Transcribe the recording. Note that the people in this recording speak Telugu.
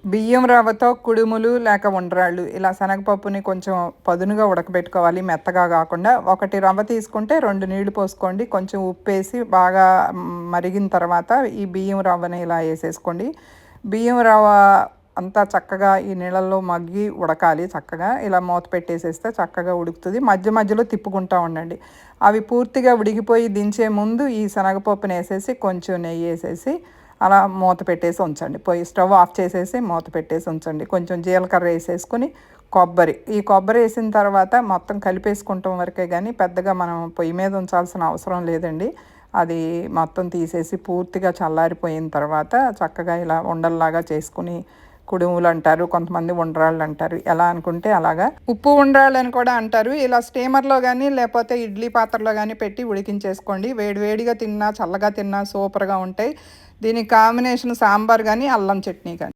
బియ్యం రవ్వతో కుడుములు లేక ఉండ్రాళ్ళు ఇలా శనగపప్పుని కొంచెం పదునుగా ఉడకబెట్టుకోవాలి, మెత్తగా కాకుండా. ఒకటి రవ్వ తీసుకుంటే 2 నీళ్లు పోసుకోండి, కొంచెం ఉప్పేసి బాగా మరిగిన తర్వాత ఈ బియ్యం రవ్వని ఇలా వేసేసుకోండి. బియ్యం రవ్వ అంతా చక్కగా ఈ నీళ్ళల్లో మగ్గి ఉడకాలి. చక్కగా ఇలా మూత పెట్టేసేస్తే చక్కగా ఉడుకుతుంది. మధ్య మధ్యలో తిప్పుకుంటూ ఉండండి. అవి పూర్తిగా ఉడికిపోయి దించే ముందు ఈ శనగపప్పుని వేసేసి కొంచెం నెయ్యి వేసేసి అలా మూత పెట్టేసి ఉంచండి. స్టవ్ ఆఫ్ చేసేసి మూత పెట్టేసి ఉంచండి. కొంచెం జీలకర్ర వేసేసుకొని ఈ కొబ్బరి వేసిన తర్వాత మొత్తం కలిపేసుకుంటాం వరకే, కానీ పెద్దగా మనం పొయ్యి మీద ఉంచాల్సిన అవసరం లేదండి. అది మొత్తం తీసేసి పూర్తిగా చల్లారిపోయిన తర్వాత చక్కగా ఇలా ఉండల్లాగా చేసుకుని కుడుములు అంటారు, కొంతమంది ఉండ్రాళ్ళు అంటారు, ఎలా అనుకుంటే అలాగా. ఉప్పు ఉండ్రాళ్ళు అని కూడా అంటారు. ఇలా స్టీమర్లో కానీ లేకపోతే ఇడ్లీ పాత్రలో కానీ పెట్టి ఉడికించేసుకోండి. వేడివేడిగా తిన్నా చల్లగా తిన్నా సూపర్గా ఉంటాయి. దీనికి కాంబినేషన్ సాంబార్ కానీ అల్లం చట్నీ కానీ.